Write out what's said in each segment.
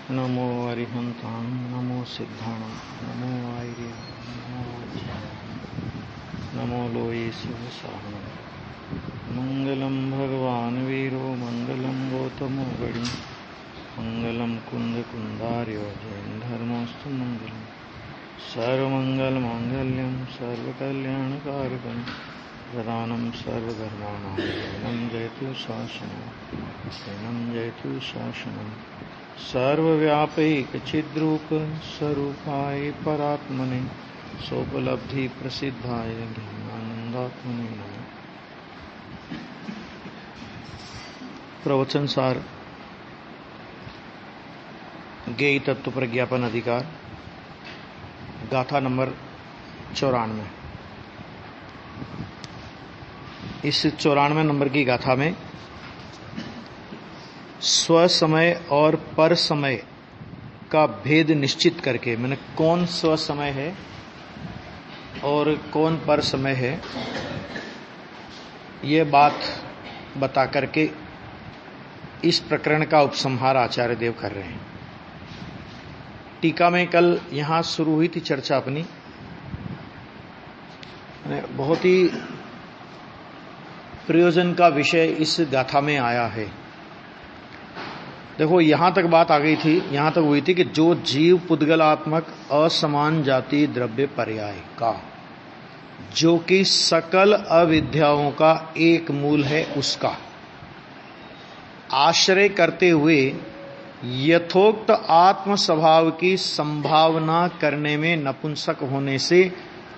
नमो अरिहंतां नमो सिद्धाणां नमो आर्य नमो नमो लोये शिवसाहनं मंगलम भगवान वीरो मंगलम गौतमो गणि मंगलम कुंद कुंदार्यो जैन धर्मोस्तु मंगलम सर्वमंगल मांगल्यम सर्वकल्याणकारकं प्रदानं सर्वधर्माणां शरणं जयतु शासनं सर्वव्यापैकचिद्रूप स्वरूपाय परात्मने सोपलब्धि प्रसिद्धाय ज्ञानानंदात्मने नमः। प्रवचन सार ज्ञेय तत्व प्रज्ञापन अधिकार गाथा नंबर 94। इस 94 नंबर की गाथा में स्व समय और पर समय का भेद निश्चित करके, मैंने कौन स्व समय है और कौन पर समय है, ये बात बता करके इस प्रकरण का उपसंहार आचार्य देव कर रहे हैं। टीका में कल यहां शुरू हुई थी चर्चा अपनी, बहुत ही प्रयोजन का विषय इस गाथा में आया है। देखो, यहां तक बात आ गई थी, यहां तक हुई थी कि जो जीव पुद्गलात्मक असमान जाति द्रव्य पर्याय का, जो कि सकल अविद्याओं का एक मूल है, उसका आश्रय करते हुए यथोक्त आत्म स्वभाव की संभावना करने में नपुंसक होने से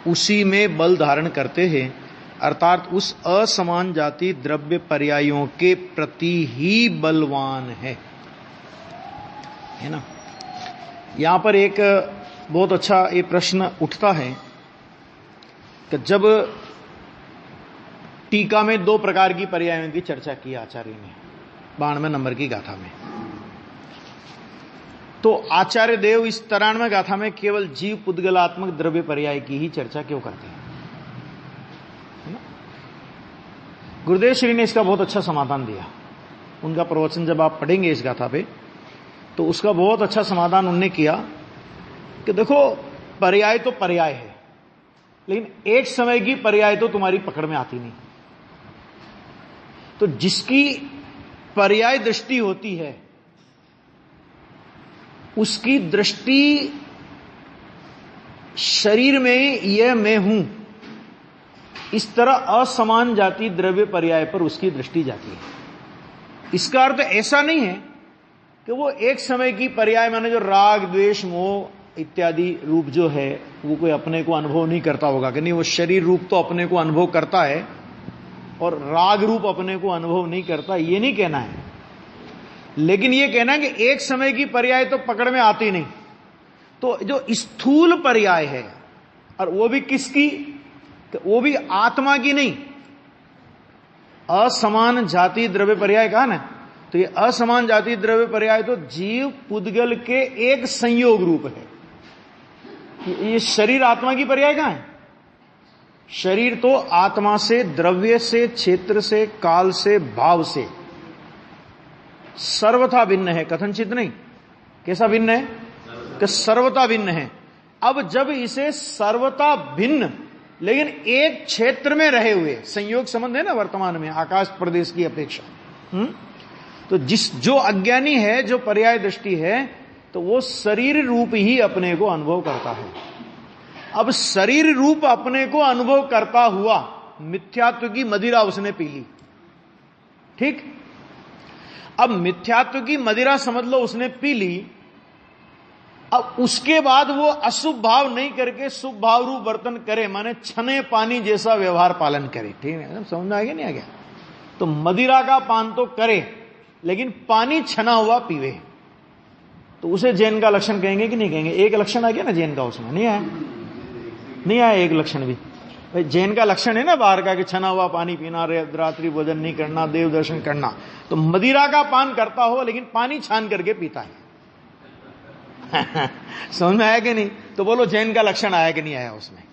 उसी में बल धारण करते हैं, अर्थात उस असमान जाति द्रव्य पर्यायों के प्रति ही बलवान है ना। यहां पर एक बहुत अच्छा ये प्रश्न उठता है कि जब टीका में 2 प्रकार की पर्यायों की चर्चा की आचार्य ने 92 नंबर की गाथा में, तो आचार्य देव इस 93 गाथा में केवल जीव पुद्गलात्मक द्रव्य पर्याय की ही चर्चा क्यों करते हैं? गुरुदेव श्री ने इसका बहुत अच्छा समाधान दिया। उनका प्रवचन जब आप पढ़ेंगे इस गाथा पे, तो उसका बहुत अच्छा समाधान उन्होंने किया कि देखो, पर्याय तो पर्याय है, लेकिन एक समय की पर्याय तो तुम्हारी पकड़ में आती नहीं। तो जिसकी पर्याय दृष्टि होती है, उसकी दृष्टि शरीर में यह मैं हूं, इस तरह असमान जाति द्रव्य पर्याय पर उसकी दृष्टि जाती है। इसका अर्थ ऐसा नहीं है कि वो एक समय की पर्याय, माने जो राग द्वेष मोह इत्यादि रूप जो है वो कोई अपने को अनुभव नहीं करता होगा, कि नहीं, वो शरीर रूप तो अपने को अनुभव करता है और राग रूप अपने को अनुभव नहीं करता, ये नहीं कहना है। लेकिन ये कहना है कि एक समय की पर्याय तो पकड़ में आती नहीं। तो जो स्थूल पर्याय है, और वो भी किसकी, तो वो भी आत्मा की नहीं, असमान जाति द्रव्य पर्याय कहा ना, तो ये असमान जाति द्रव्य पर्याय तो जीव पुद्गल के एक संयोग रूप है। ये शरीर आत्मा की पर्याय कहां है? शरीर तो आत्मा से, द्रव्य से, क्षेत्र से, काल से, भाव से सर्वथा भिन्न है, कथनचित नहीं। कैसा भिन्न है? कि सर्वथा भिन्न है। अब जब इसे सर्वथा भिन्न लेकिन एक क्षेत्र में रहे हुए, संयोग संबंध है ना वर्तमान में आकाश प्रदेश की अपेक्षा, तो जो अज्ञानी है, जो पर्याय दृष्टि है, तो वो शरीर रूप ही अपने को अनुभव करता है। अब शरीर रूप अपने को अनुभव करता हुआ मिथ्यात्व की मदिरा उसने पी ली, ठीक। अब मिथ्यात्व की मदिरा समझ लो उसने पी ली। अब उसके बाद वो अशुभ भाव नहीं करके शुभ भाव रूप वर्तन करे, माने छने पानी जैसा व्यवहार पालन करे, ठीक है, समझ में आ गया नहीं आ गया? तो मदिरा का पान तो करे, लेकिन पानी छना हुआ पीवे, तो उसे जैन का लक्षण कहेंगे कि नहीं कहेंगे? एक लक्षण आ गया ना जैन का, उसमें नहीं आया, नहीं आया एक लक्षण भी। भाई जैन का लक्षण है ना बाहर का, कि छना हुआ पानी पीना, रात्रि भोजन नहीं करना, देव दर्शन करना। तो मदिरा का पान करता हो लेकिन पानी छान करके पीता है। समझ में आया कि नहीं? तो बोलो जैन का लक्षण आया कि नहीं आया उसमें?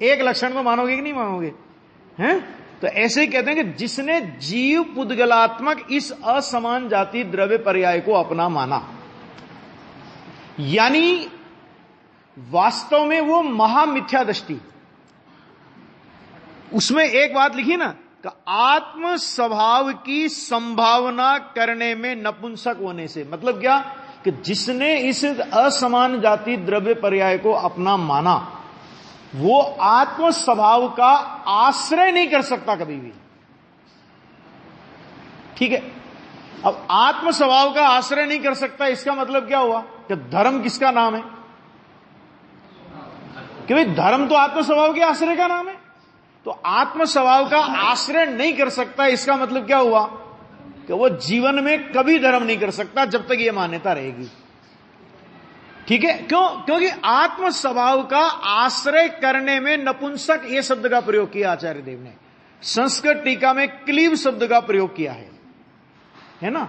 एक लक्षण को मानोगे कि नहीं मानोगे? हैं? तो ऐसे ही कहते हैं कि जिसने जीव पुद्गलात्मक इस असमान जाति द्रव्य पर्याय को अपना माना, यानी वास्तव में वो महामिथ्या दृष्टि। उसमें एक बात लिखी ना कि आत्म स्वभाव की संभावना करने में नपुंसक होने से, मतलब क्या कि जिसने इस असमान जाति द्रव्य पर्याय को अपना माना वो आत्म स्वभाव का आश्रय नहीं कर सकता कभी भी। ठीक है, अब आत्म स्वभाव का आश्रय नहीं कर सकता, इसका मतलब क्या हुआ कि धर्म किसका नाम है? कि भाई धर्म तो आत्म स्वभाव के आश्रय का नाम है। तो आत्म स्वभाव का आश्रय नहीं कर सकता, इसका मतलब क्या हुआ कि वो जीवन में कभी धर्म नहीं कर सकता जब तक ये मान्यता रहेगी। ठीक है, क्यों? क्योंकि आत्म स्वभाव का आश्रय करने में नपुंसक ये शब्द का प्रयोग किया आचार्य देव ने। संस्कृत टीका में क्लीब शब्द का प्रयोग किया है ना।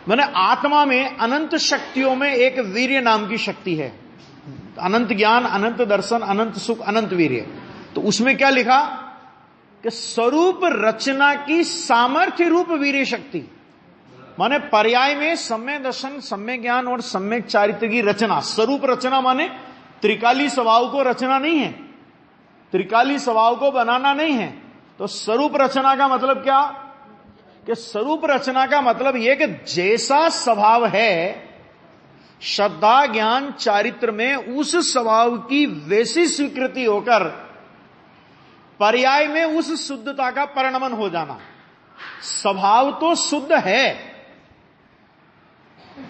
मैंने आत्मा में अनंत शक्तियों में एक वीर्य नाम की शक्ति है, अनंत ज्ञान, अनंत दर्शन, अनंत सुख, अनंत वीर्य। तो उसमें क्या लिखा कि स्वरूप रचना की सामर्थ्य रूप वीर्य शक्ति, माने पर्याय में सम्यक दर्शन, सम्यक ज्ञान और सम्यक चारित्र की रचना। स्वरूप रचना माने त्रिकाली स्वभाव को रचना नहीं है, त्रिकाली स्वभाव को बनाना नहीं है। तो स्वरूप रचना का मतलब क्या कि स्वरूप रचना का मतलब यह कि जैसा स्वभाव है श्रद्धा ज्ञान चारित्र में, उस स्वभाव की वैसी स्वीकृति होकर पर्याय में उस शुद्धता का परिणमन हो जाना। स्वभाव तो शुद्ध है,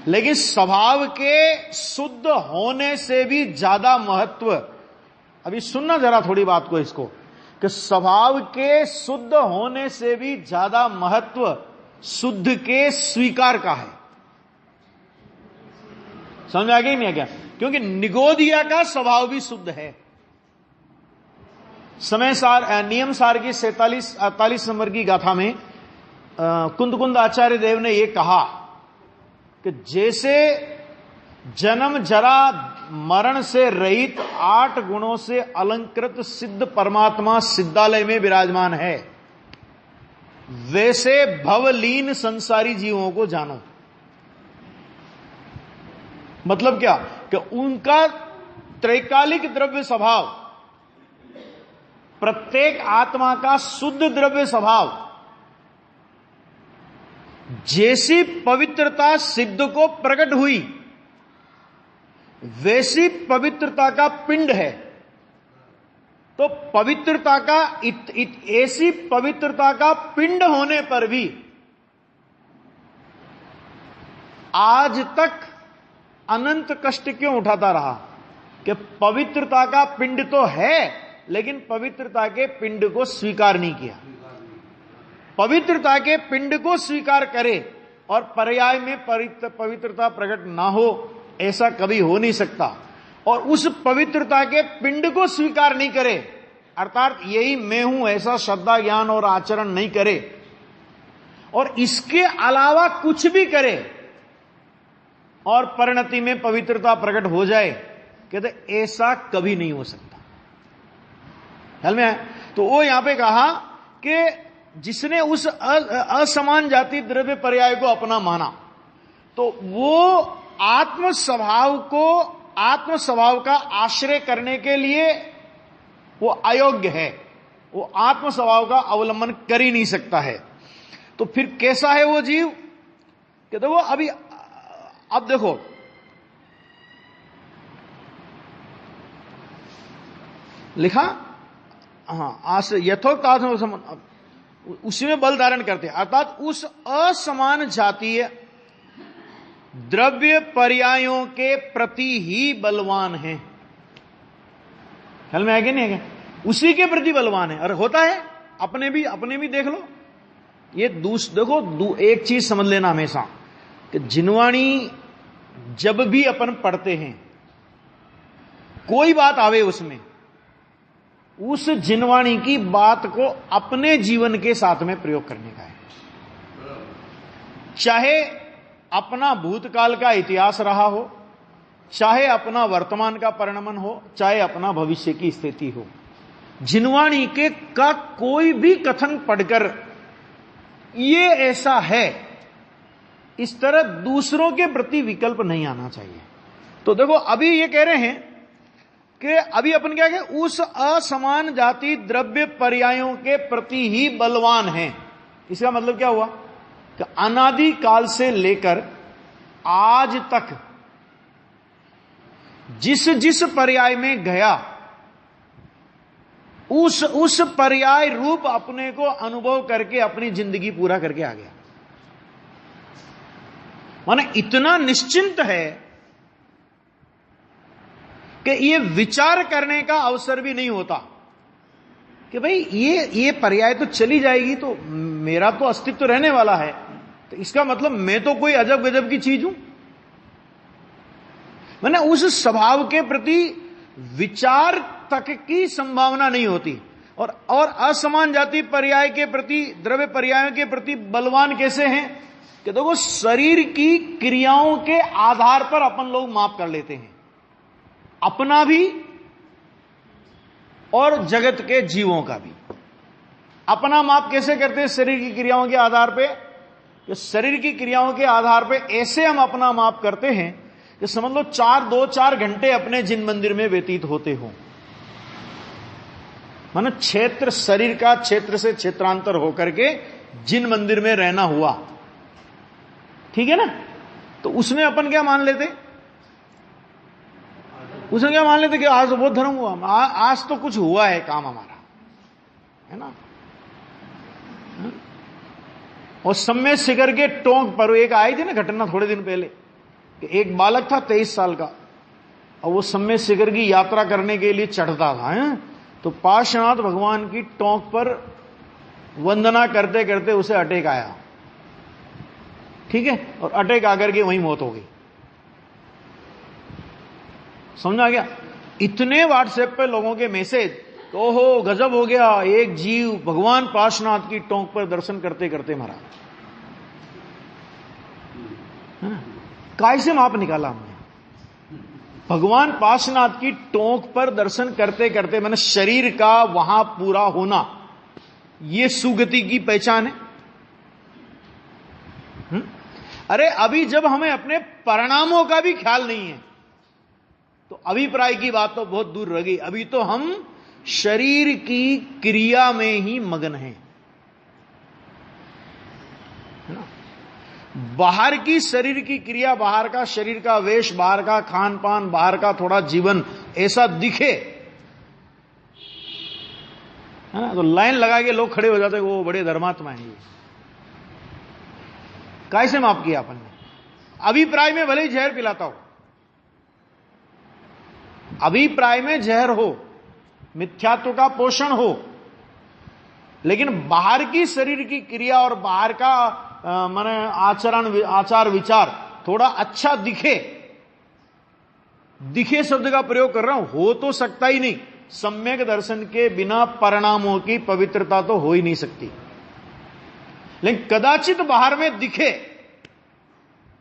लेकिन स्वभाव के शुद्ध होने से भी ज्यादा महत्व, अभी सुनना जरा थोड़ी बात को इसको, कि स्वभाव के शुद्ध होने से भी ज्यादा महत्व शुद्ध के स्वीकार का है। समझ आ गई नहीं क्या? क्योंकि निगोदिया का स्वभाव भी शुद्ध है। समय सार नियम सार की 47-48 नंबर की गाथा में कुंद आचार्य देव ने यह कहा कि जैसे जन्म जरा मरण से रहित 8 गुणों से अलंकृत सिद्ध परमात्मा सिद्धालय में विराजमान है, वैसे भवलीन संसारी जीवों को जानो। मतलब क्या कि उनका त्रैकालिक द्रव्य स्वभाव, प्रत्येक आत्मा का शुद्ध द्रव्य स्वभाव, जैसी पवित्रता सिद्ध को प्रकट हुई वैसी पवित्रता का पिंड है। तो पवित्रता का ऐसी पवित्रता का पिंड होने पर भी आज तक अनंत कष्ट क्यों उठाता रहा कि पवित्रता का पिंड तो है लेकिन पवित्रता के पिंड को स्वीकार नहीं किया। पवित्रता के पिंड को स्वीकार करे और पर्याय में पवित्रता प्रकट ना हो, ऐसा कभी हो नहीं सकता। और उस पवित्रता के पिंड को स्वीकार नहीं करे, अर्थात यही मैं हूं ऐसा श्रद्धा ज्ञान और आचरण नहीं करे और इसके अलावा कुछ भी करे और परिणति में पवित्रता प्रकट हो जाए, कहते ऐसा कभी नहीं हो सकता। ख्याल में है? तो वो यहां पे कहा कि जिसने उस असमान जाति द्रव्य पर्याय को अपना माना, तो वो आत्म स्वभाव का आश्रय करने के लिए वो अयोग्य है, वो आत्म स्वभाव का अवलंबन कर ही नहीं सकता है। तो फिर कैसा है वो जीव? कहते वो अब देखो, लिखा यथोक्त उसी में बल धारण करते हैं, अर्थात उस असमान जातीय द्रव्य पर्यायों के प्रति ही बलवान है। ख्याल में आएगा नहीं है? उसी के प्रति बलवान है। और होता है अपने भी देख लो। ये देखो एक चीज समझ लेना हमेशा कि जिनवाणी जब भी अपन पढ़ते हैं, कोई बात आवे उसमें, उस जिनवाणी की बात को अपने जीवन के साथ में प्रयोग करने का है। चाहे अपना भूतकाल का इतिहास रहा हो, चाहे अपना वर्तमान का परिणमन हो, चाहे अपना भविष्य की स्थिति हो, जिनवाणी के का कोई भी कथन पढ़कर ये ऐसा है, इस तरह दूसरों के प्रति विकल्प नहीं आना चाहिए। तो देखो अभी ये कह रहे हैं कि अभी अपन क्या कहें, उस असमान जाति द्रव्य पर्यायों के प्रति ही बलवान हैं। इसका मतलब क्या हुआ कि अनादि काल से लेकर आज तक जिस जिस पर्याय में गया उस पर्याय रूप अपने को अनुभव करके अपनी जिंदगी पूरा करके आ गया। माने इतना निश्चिंत है कि ये विचार करने का अवसर भी नहीं होता कि भाई ये पर्याय तो चली जाएगी, तो मेरा तो अस्तित्व रहने वाला है, तो इसका मतलब मैं तो कोई अजब गजब की चीज हूं। माने उस स्वभाव के प्रति विचार तक की संभावना नहीं होती। और असमान जाति पर्याय के प्रति, द्रव्य पर्यायों के प्रति बलवान कैसे हैं कि देखो शरीर की क्रियाओं के आधार पर अपन लोग माप कर लेते हैं, अपना भी और जगत के जीवों का भी। अपना माप कैसे करते हैं? शरीर की क्रियाओं के आधार पे। तो शरीर की क्रियाओं के आधार पे ऐसे हम अपना माप करते हैं कि समझ लो 2-4 घंटे अपने जिन मंदिर में व्यतीत होते हो, मानो क्षेत्र, शरीर का क्षेत्र से क्षेत्रांतर होकर के जिन मंदिर में रहना हुआ, ठीक है ना, तो उसमें अपन क्या मान लेते? उसमें क्या मान लेते कि आज तो बहुत धर्म हुआ, आज तो कुछ हुआ है काम हमारा, है ना। और समय शिखर के टोंक पर एक आई थी ना घटना थोड़े दिन पहले, एक बालक था 23 साल का, और वो समय शिखर की यात्रा करने के लिए चढ़ता था, है? तो पार्श्वनाथ भगवान की टोंक पर वंदना करते करते उसे अटैक आया, ठीक है, और अटैक आकर के वहीं मौत हो गई। समझा गया? इतने व्हाट्सएप पे लोगों के मैसेज, ओहो गजब हो गया, एक जीव भगवान पार्श्वनाथ की टोंक पर दर्शन करते करते मरा। काय से माप निकाला हमने? भगवान पार्श्वनाथ की टोंक पर दर्शन करते करते, मैंने शरीर का वहां पूरा होना, ये सुगति की पहचान है। अरे अभी जब हमें अपने परिणामों का भी ख्याल नहीं है तो अभिप्राय की बात तो बहुत दूर रह गई। अभी तो हम शरीर की क्रिया में ही मगन हैं, है ना। बाहर की शरीर की क्रिया, बाहर का शरीर का वेश, बाहर का खान पान, बाहर का थोड़ा जीवन ऐसा दिखे, है ना, तो लाइन लगा के लोग खड़े हो जाते हैं, वो बड़े धर्मात्मा हैं। कैसे माफ किया अपन ने? अभिप्राय में भले ही जहर पिलाता हो, अभिप्राय में जहर हो, मिथ्यात्व का पोषण हो, लेकिन बाहर की शरीर की क्रिया और बाहर का माने आचार विचार थोड़ा अच्छा दिखे, दिखे शब्द का प्रयोग कर रहा हूं, हो तो सकता ही नहीं। सम्यक दर्शन के बिना परिणामों की पवित्रता तो हो ही नहीं सकती, लेकिन कदाचित बाहर में दिखे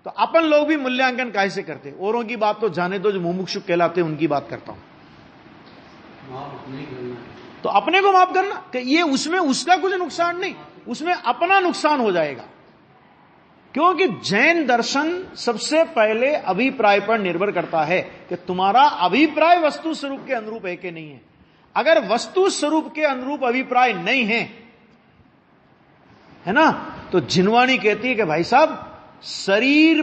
तो अपन लोग भी मूल्यांकन कैसे करते? औरों की बात तो जाने दो, जो मुमुक्षु कहलाते हैं उनकी बात करता हूं। तो अपने को माफ करना कि ये उसमें उसका कुछ नुकसान नहीं, उसमें अपना नुकसान हो जाएगा। क्योंकि जैन दर्शन सबसे पहले अभिप्राय पर निर्भर करता है कि तुम्हारा अभिप्राय वस्तु स्वरूप के अनुरूप है कि नहीं है। अगर वस्तु स्वरूप के अनुरूप अभिप्राय नहीं है, है ना, तो जिनवाणी कहती है कि भाई साहब शरीर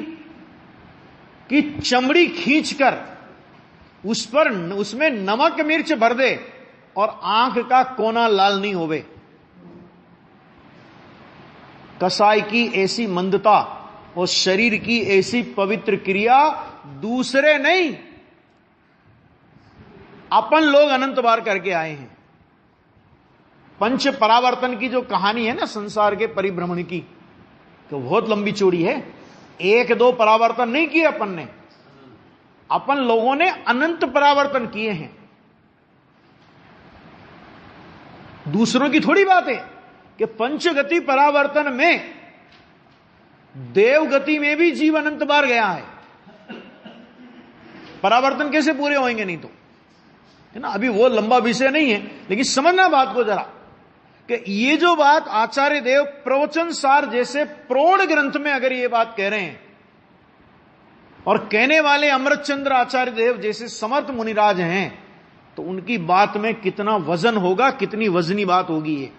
की चमड़ी खींचकर उसमें नमक मिर्च भर दे और आंख का कोना लाल नहीं होवे। कसाई की ऐसी मंदता और शरीर की ऐसी पवित्र क्रिया दूसरे नहीं, अपन लोग अनंत बार करके आए हैं। पंच परावर्तन की जो कहानी है ना संसार के परिभ्रमण की, तो बहुत लंबी चौड़ी है। 1-2 परावर्तन नहीं किए अपन ने, अपन लोगों ने अनंत परावर्तन किए हैं। दूसरों की थोड़ी बात है कि पंचगति परावर्तन में देवगति में भी जीव अनंत बार गया है। परावर्तन कैसे पूरे होंगे नहीं तो, है ना। अभी वो लंबा विषय नहीं है, लेकिन समझना बात को जरा कि ये जो बात आचार्य देव प्रवचन सार जैसे प्रौढ़ ग्रंथ में अगर ये बात कह रहे हैं, और कहने वाले अमृतचंद्र आचार्य देव जैसे समर्थ मुनिराज हैं, तो उनकी बात में कितना वजन होगा, कितनी वजनी बात होगी ये,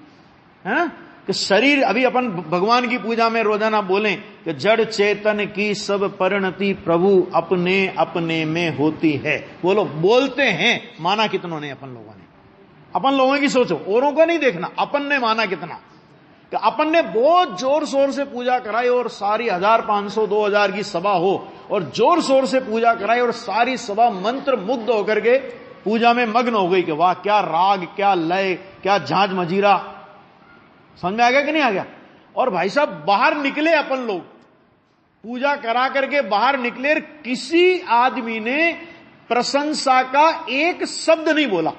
है ना? कि शरीर, अभी अपन भगवान की पूजा में रोजाना बोलें कि जड़ चेतन की सब परिणति प्रभु अपने अपने में होती है। वो लोग बोलते हैं, माना कितनों ने अपन लोगों ने? अपन लोगों की सोचो, औरों को नहीं देखना, अपन ने माना कितना? कि अपन ने बहुत जोर शोर से पूजा कराई और सारी 1500 2000 की सभा हो और जोर शोर से पूजा कराई और सारी सभा मंत्र मुग्ध होकर के पूजा में मग्न हो गई कि वाह क्या राग, क्या लय, क्या झांझ मजीरा। समझ में आ गया कि नहीं आ गया? और भाई साहब बाहर निकले, अपन लोग पूजा करा करके बाहर निकले, किसी आदमी ने प्रशंसा का एक शब्द नहीं बोला।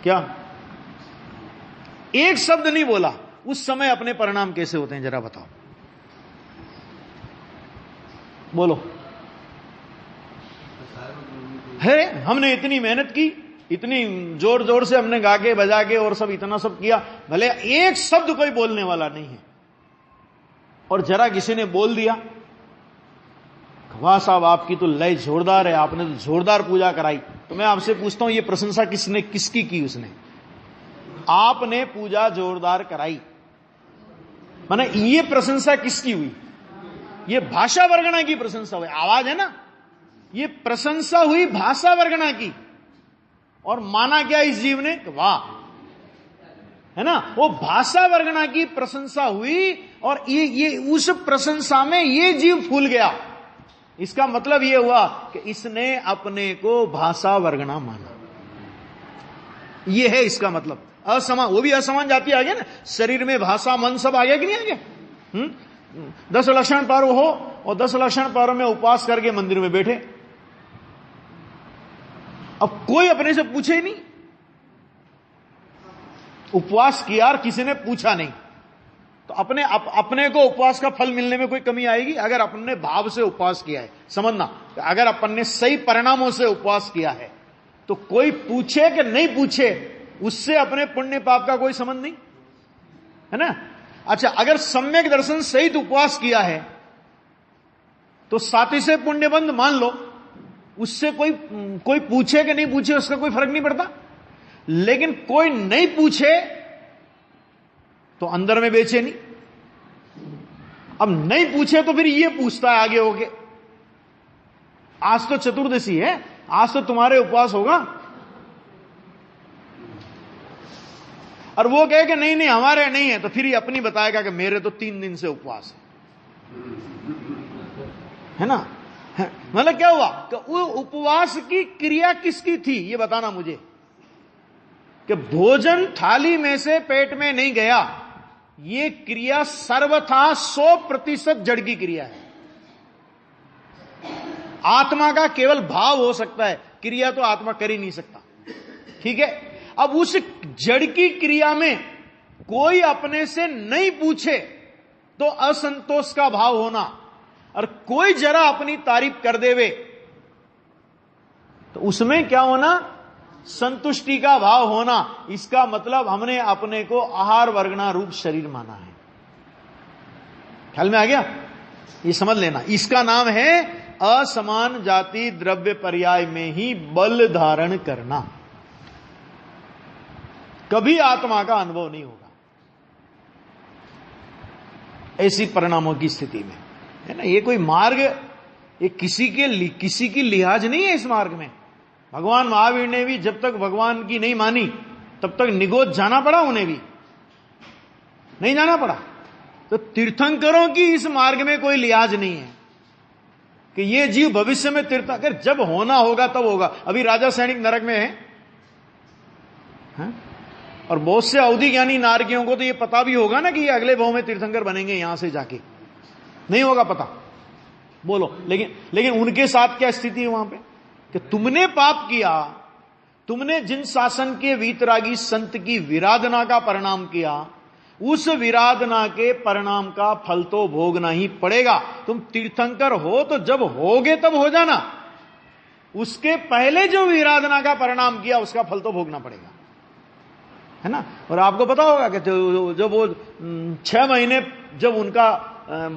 क्या एक शब्द नहीं बोला? उस समय अपने परिणाम कैसे होते हैं जरा बताओ, बोलो। है, हमने इतनी मेहनत की, इतनी जोर जोर से हमने गा के बजा के और सब इतना सब किया, भले एक शब्द कोई बोलने वाला नहीं है। और जरा किसी ने बोल दिया, वाह साहब आपकी तो लय जोरदार है, आपने तो जोरदार पूजा कराई। तो मैं आपसे पूछता हूं, ये प्रशंसा किसने, किसकी की? उसने, आपने पूजा जोरदार कराई, माने ये प्रशंसा किसकी हुई? ये भाषा वर्गणा की प्रशंसा हुई। आवाज है ना, ये प्रशंसा हुई भाषा वर्गणा की। और माना क्या इस जीव ने? वाह, है ना? वो भाषा वर्गणा की प्रशंसा हुई और ये उस प्रशंसा में ये जीव फूल गया। इसका मतलब ये हुआ कि इसने अपने को भाषा वर्गणा माना। ये है इसका मतलब। असमान, वो भी असमान जाति आ गया ना, शरीर में भाषा मन सब आ गया कि नहीं आ गया? 10 लक्षण पर्व हो और 10 लक्षण पर्व में उपवास करके मंदिर में बैठे, अब कोई अपने से पूछे ही नहीं, उपवास किया और किसी ने पूछा नहीं, तो अपने को उपवास का फल मिलने में कोई कमी आएगी? अगर अपन ने भाव से उपवास किया है, समझना, अगर अपन ने सही परिणामों से उपवास किया है, तो कोई पूछे कि नहीं पूछे, उससे अपने पुण्य पाप का कोई संबंध नहीं है ना। अच्छा, अगर सम्यक दर्शन सहित उपवास किया है तो साथी से पुण्यबंध मान लो, उससे कोई पूछे कि नहीं पूछे उसका कोई फर्क नहीं पड़ता। लेकिन कोई नहीं पूछे तो अंदर में बेचैनी। अब नहीं पूछे तो फिर ये पूछता है आगे होके, आज तो चतुर्दशी है, आज तो तुम्हारे उपवास होगा, और वो कहे कि नहीं नहीं हमारे नहीं है, तो फिर ये अपनी बताएगा कि मेरे तो 3 दिन से उपवास है ना। मतलब क्या हुआ कि वो उपवास की क्रिया किसकी थी ये बताना मुझे, कि भोजन थाली में से पेट में नहीं गया, ये क्रिया सर्वथा 100% जड़ की क्रिया है। आत्मा का केवल भाव हो सकता है, क्रिया तो आत्मा कर ही नहीं सकता, ठीक है। अब उस जड़ की क्रिया में कोई अपने से नहीं पूछे तो असंतोष का भाव होना, और कोई जरा अपनी तारीफ कर देवे तो उसमें क्या होना, संतुष्टि का भाव होना। इसका मतलब हमने अपने को आहार वर्गणा रूप शरीर माना है। ख्याल में आ गया? ये समझ लेना, इसका नाम है असमान जाति द्रव्य पर्याय में ही बल धारण करना। कभी आत्मा का अनुभव नहीं होगा ऐसी परिणामों की स्थिति में, है ना। ये कोई मार्ग, ये किसी की लिहाज नहीं है इस मार्ग में। भगवान महावीर ने भी जब तक भगवान की नहीं मानी तब तक निगोद जाना पड़ा, उन्हें भी नहीं जाना पड़ा। तो तीर्थंकरों की इस मार्ग में कोई लिहाज नहीं है कि ये जीव भविष्य में तीर्थंकर, जब होना होगा तब होगा। अभी राजा सैनिक नरक में है? और बहुत से अवधि ज्ञानी नारकियों को तो ये पता भी होगा ना कि ये अगले भाव में तीर्थंकर बनेंगे, यहां से जाके नहीं होगा पता, बोलो। लेकिन उनके साथ क्या स्थिति है वहां पे कि तुमने पाप किया, तुमने जिन शासन के वीतरागी संत की विराधना का परिणाम किया, उस विराधना के परिणाम का फल तो भोगना ही पड़ेगा। तुम तीर्थंकर हो तो जब होगे तब हो जाना, उसके पहले जो विराधना का परिणाम किया उसका फल तो भोगना पड़ेगा, है ना। और आपको पता होगा कि जब वो 6 महीने, जब उनका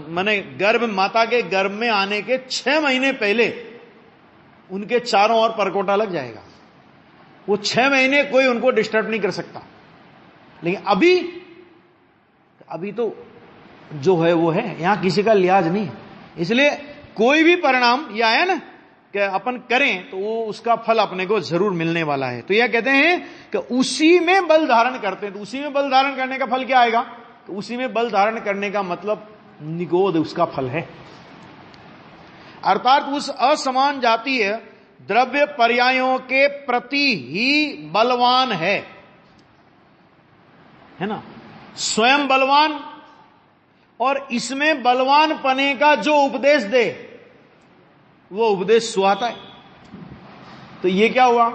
माने गर्भ, माता के गर्भ में आने के 6 महीने पहले उनके चारों ओर परकोटा लग जाएगा। वो 6 महीने कोई उनको डिस्टर्ब नहीं कर सकता। लेकिन अभी तो जो है वो है, यहां किसी का लिहाज नहीं है। इसलिए कोई भी परिणाम यह है ना कि अपन करें तो वो उसका फल अपने को जरूर मिलने वाला है। तो यह कहते हैं कि उसी में बल धारण करते हैं। तो उसी में बल धारण करने का फल क्या आएगा? तो उसी में बल धारण करने का मतलब निगोद उसका फल है, अर्थात उस असमान जातीय द्रव्य पर्यायों के प्रति ही बलवान है ना, स्वयं बलवान, और इसमें बलवान पने का जो उपदेश दे वो उपदेश सुहाता है। तो ये क्या हुआ?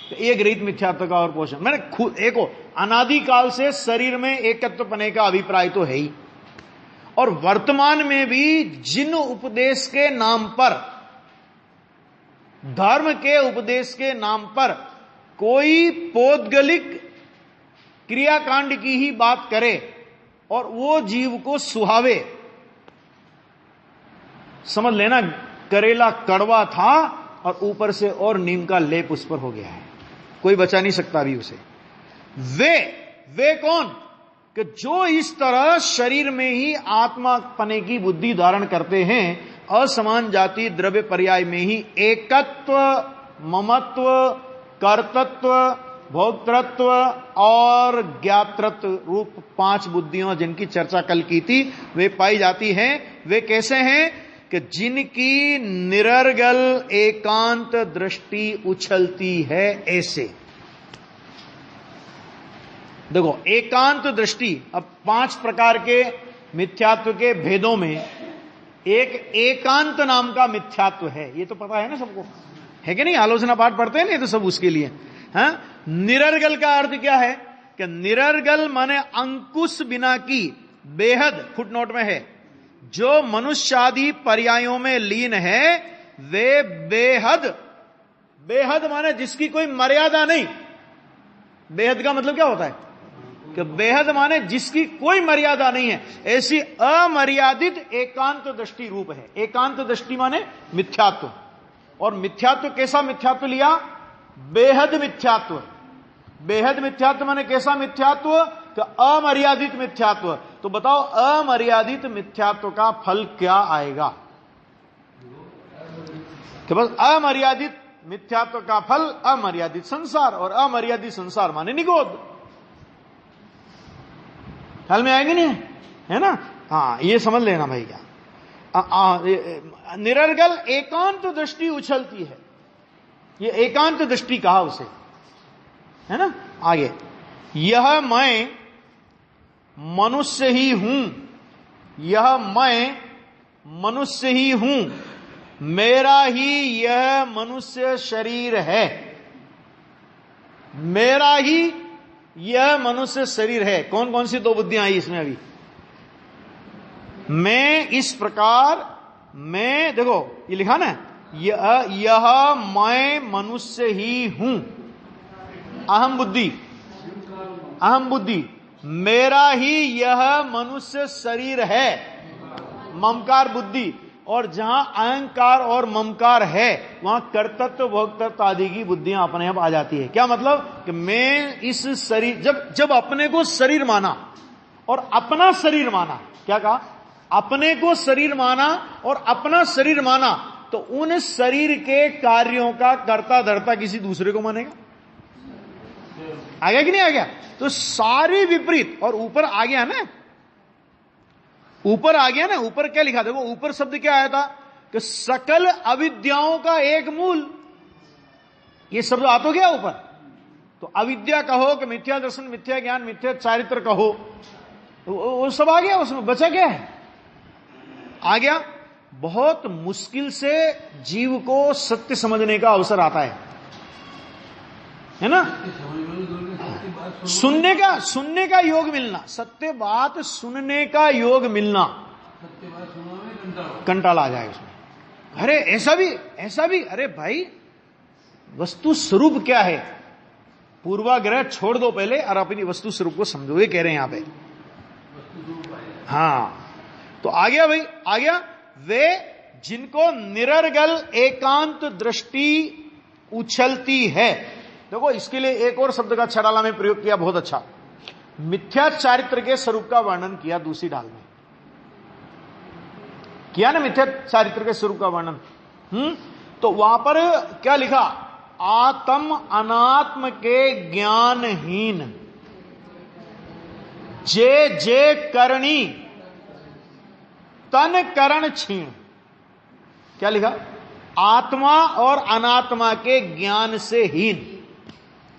तो एक रहित मिथ्यात्व का और पोषण। मैंने खुद एक अनादिकाल से शरीर में एकत्व पने का अभिप्राय तो है ही, और वर्तमान में भी जिन उपदेश के नाम पर, धर्म के उपदेश के नाम पर कोई पौद्गलिक क्रियाकांड की ही बात करे और वो जीव को सुहावे, समझ लेना करेला कड़वा था और ऊपर से और नीम का लेप उस पर हो गया है, कोई बचा नहीं सकता अभी उसे। वे कौन? कि जो इस तरह शरीर में ही आत्मा पने की बुद्धि धारण करते हैं, असमान जाति द्रव्य पर्याय में ही एकत्व, ममत्व, कर्तृत्व, भोक्तृत्व और ज्ञातृत्व रूप 5 बुद्धियां जिनकी चर्चा कल की थी, वे पाई जाती हैं। वे कैसे हैं? कि जिनकी निरर्गल एकांत दृष्टि उछलती है। ऐसे देखो, एकांत दृष्टि, अब 5 प्रकार के मिथ्यात्व के भेदों में एक एकांत नाम का मिथ्यात्व है, ये तो पता है ना सबको, है कि नहीं? आलोचना पाठ पढ़ते हैं नहीं तो सब उसके लिए। हाँ, निरर्गल का अर्थ क्या है? कि निरर्गल माने अंकुश बिना की, बेहद, फुटनोट में है, जो मनुष्यादि पर्यायों में लीन है, वे बेहद, बेहद माने जिसकी कोई मर्यादा नहीं। बेहद का मतलब क्या होता है? कि बेहद माने जिसकी कोई मर्यादा नहीं है, ऐसी अमर्यादित एकांत दृष्टि रूप है। एकांत दृष्टि माने मिथ्यात्व, और मिथ्यात्व कैसा मिथ्यात्व लिया? बेहद मिथ्यात्व। बेहद मिथ्यात्व माने कैसा मिथ्यात्व? कि अमर्यादित मिथ्यात्व। तो बताओ, अमर्यादित मिथ्यात्व का फल क्या आएगा? कि बस अमर्यादित मिथ्यात्व का फल अमर्यादित संसार, और अमर्यादित संसार माने निगोद। ख्याल में आएगी नहीं? है ना? हाँ, ये समझ लेना भाई। क्या निरर्गल एकांत दृष्टि उछलती है, ये एकांत दृष्टि कहा उसे, है ना? आगे, यह मैं मनुष्य ही हूं, यह मैं मनुष्य ही हूं, मेरा ही यह मनुष्य शरीर है, मेरा ही यह मनुष्य शरीर है। कौन कौन सी 2 बुद्धियां आई इसमें? अभी मैं इस प्रकार, मैं देखो ये लिखा ना, यह मैं मनुष्य ही हूं, अहम बुद्धि, अहम बुद्धि, मेरा ही यह मनुष्य शरीर है, ममकार बुद्धि। और जहां अहंकार और ममकार है वहां कर्तृत्व, भोक्तृत्व आदि की बुद्धियां अपने आप आ जाती है। क्या मतलब? कि मैं इस शरीर, जब अपने को शरीर माना और अपना शरीर माना, क्या कहा? अपने को शरीर माना और अपना शरीर माना, तो उन शरीर के कार्यों का कर्ता धर्ता किसी दूसरे को मानेगा? आ गया कि नहीं आ गया? तो सारी विपरीत। और ऊपर आ गया ना, ऊपर आ गया ना, ऊपर क्या लिखा? देखो ऊपर शब्द क्या आया था? कि सकल अविद्याओं का एक मूल, ये शब्द आ तो गया ऊपर। तो अविद्या कहो कि मिथ्या दर्शन, मिथ्या ज्ञान, मिथ्या चारित्र कहो, वो सब आ गया, उसमें बचा क्या है? आ गया। बहुत मुश्किल से जीव को सत्य समझने का अवसर आता है ना? सुनने का योग मिलना, सत्य बात सुनने का योग मिलना, कंटाला आ जाए उसमें। अरे ऐसा भी, अरे भाई वस्तु स्वरूप क्या है, पूर्वाग्रह छोड़ दो पहले और अपनी वस्तु स्वरूप को समझो, ये कह रहे हैं यहां पे। हाँ, तो आ गया भाई, आ गया। वे जिनको निरर्गल एकांत दृष्टि उछलती है। देखो इसके लिए एक और शब्द का छड़ाला में प्रयोग किया, बहुत अच्छा। मिथ्या चारित्र के स्वरूप का वर्णन किया दूसरी डाल में, किया ना मिथ्या चारित्र के स्वरूप का वर्णन। तो वहां पर क्या लिखा, आत्म अनात्म के ज्ञानहीन जे जे करणी तन करण क्षीण। क्या लिखा, आत्मा और अनात्मा के ज्ञान से हीन,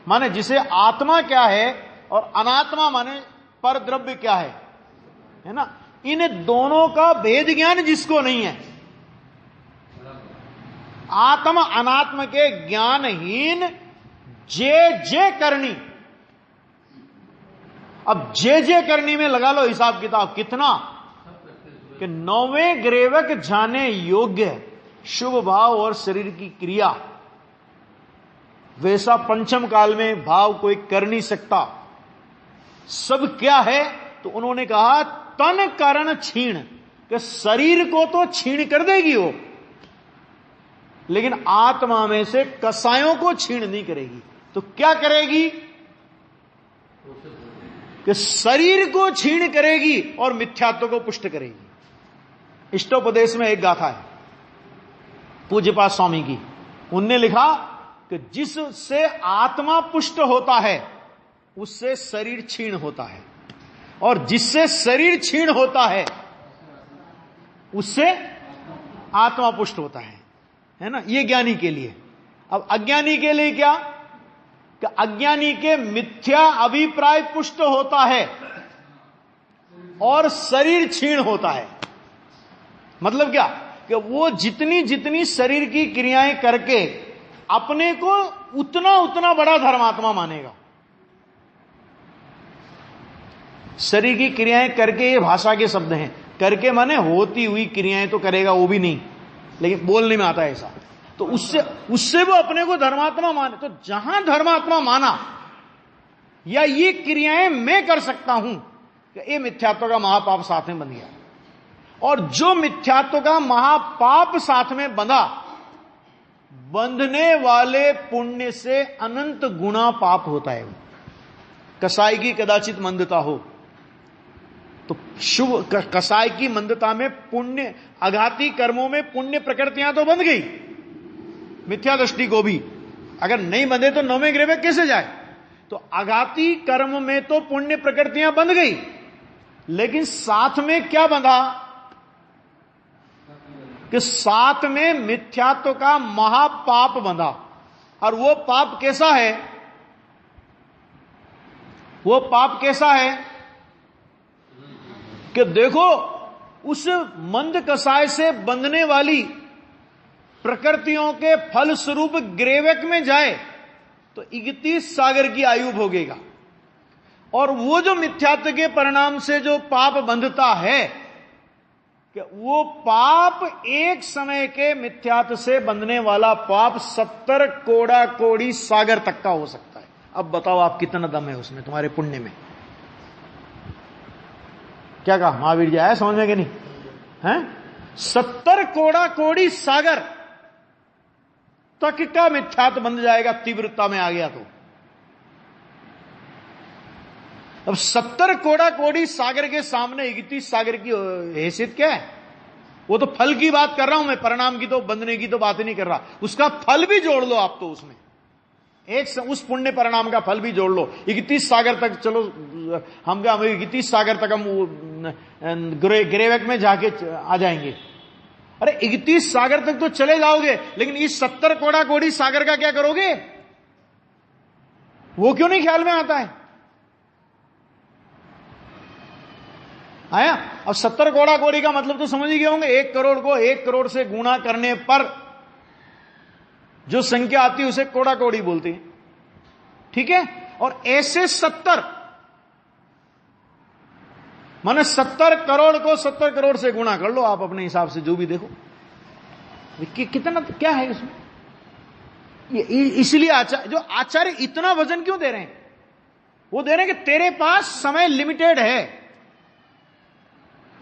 माने जिसे आत्मा क्या है और अनात्मा माने पर द्रव्य क्या है ना, इन दोनों का भेद ज्ञान जिसको नहीं है, आत्म अनात्म के ज्ञानहीन जे जे करनी। अब जे जे करनी में लगा लो हिसाब किताब कितना, कि 9वें ग्रेवक जाने योग्य शुभ भाव और शरीर की क्रिया, वैसा पंचम काल में भाव कोई कर नहीं सकता। सब क्या है, तो उन्होंने कहा तन करण छीण, कि शरीर को तो छीण कर देगी वो, लेकिन आत्मा में से कसायों को छीण नहीं करेगी। तो क्या करेगी, कि शरीर को छीण करेगी और मिथ्यात्व को पुष्ट करेगी। इष्टोपदेश में एक गाथा है पूज्यपाद स्वामी की, उनने लिखा कि जिससे आत्मा पुष्ट होता है उससे शरीर क्षीण होता है, और जिससे शरीर क्षीण होता है उससे आत्मा पुष्ट होता है ना। ये ज्ञानी के लिए। अब अज्ञानी के लिए क्या, कि अज्ञानी के मिथ्या अभिप्राय पुष्ट होता है और शरीर क्षीण होता है। मतलब क्या, कि वो जितनी जितनी शरीर की क्रियाएं करके अपने को उतना उतना बड़ा धर्मात्मा मानेगा। शरीर की क्रियाएं करके, ये भाषा के शब्द हैं, करके माने होती हुई क्रियाएं तो करेगा वो भी नहीं, लेकिन बोलने में आता है ऐसा, तो उससे वो अपने को धर्मात्मा माने। तो जहां धर्मात्मा माना या ये क्रियाएं मैं कर सकता हूं, कि ये मिथ्यात्व का महापाप साथ में बन गया। और जो मिथ्यात्व का महापाप साथ में बंधा, बंधने वाले पुण्य से अनंत गुना पाप होता है। कसाई की कदाचित मंदता हो तो शुभ कसाई की मंदता में पुण्य, आघाती कर्मों में पुण्य प्रकृतियां तो बंध गई, मिथ्या दृष्टि को भी अगर नहीं बंधे तो 9वें ग्रह में कैसे जाए। तो आघाती कर्म में तो पुण्य प्रकृतियां बंध गई, लेकिन साथ में क्या बंधा, कि साथ में मिथ्यात्व का महापाप बंधा। और वो पाप कैसा है, वो पाप कैसा है, कि देखो उस मंद कसाय से बंधने वाली प्रकृतियों के फल स्वरूप ग्रेवक में जाए तो 31 सागर की आयु भोगेगा, और वो जो मिथ्यात्व के परिणाम से जो पाप बंधता है, कि वो पाप एक समय के मिथ्यात्व से बंधने वाला पाप 70 कोड़ा कोड़ी सागर तक का हो सकता है। अब बताओ आप कितना दम है उसमें, तुम्हारे पुण्य में। क्या कहा महावीर जी, आया समझ में कि नहीं है? 70 कोड़ा कोड़ी सागर तक का मिथ्यात्व बंध जाएगा, तीव्रता में आ गया तो। अब 70 कोड़ा कोड़ी सागर के सामने 31 सागर की हैसियत क्या है? वो तो फल की बात कर रहा हूं मैं, परिणाम की तो, बंधने की तो बात ही नहीं कर रहा। उसका फल भी जोड़ लो आप तो उसमें, उस पुण्य परिणाम का फल भी जोड़ लो। 31 सागर तक चलो, हम 31 सागर तक हम ग्रेवक में जाके आ जाएंगे। अरे 31 सागर तक तो चले जाओगे, लेकिन इस 70 कोड़ा कोड़ी सागर का क्या करोगे, वो क्यों नहीं ख्याल में आता है? आया? अब 70 कोड़ा कोड़ी का मतलब तो समझ ही गए होंगे। 1 करोड़ को 1 करोड़ से गुणा करने पर जो संख्या आती है उसे कोड़ा कोड़ी बोलते हैं, ठीक है? और ऐसे 70 माने 70 करोड़ को 70 करोड़ से गुणा कर लो आप अपने हिसाब से, जो भी देखो कितना क्या है इसमें। इसलिए आचार्य, जो आचार्य इतना वजन क्यों दे रहे हैं? वो दे रहे हैं कि तेरे पास समय लिमिटेड है।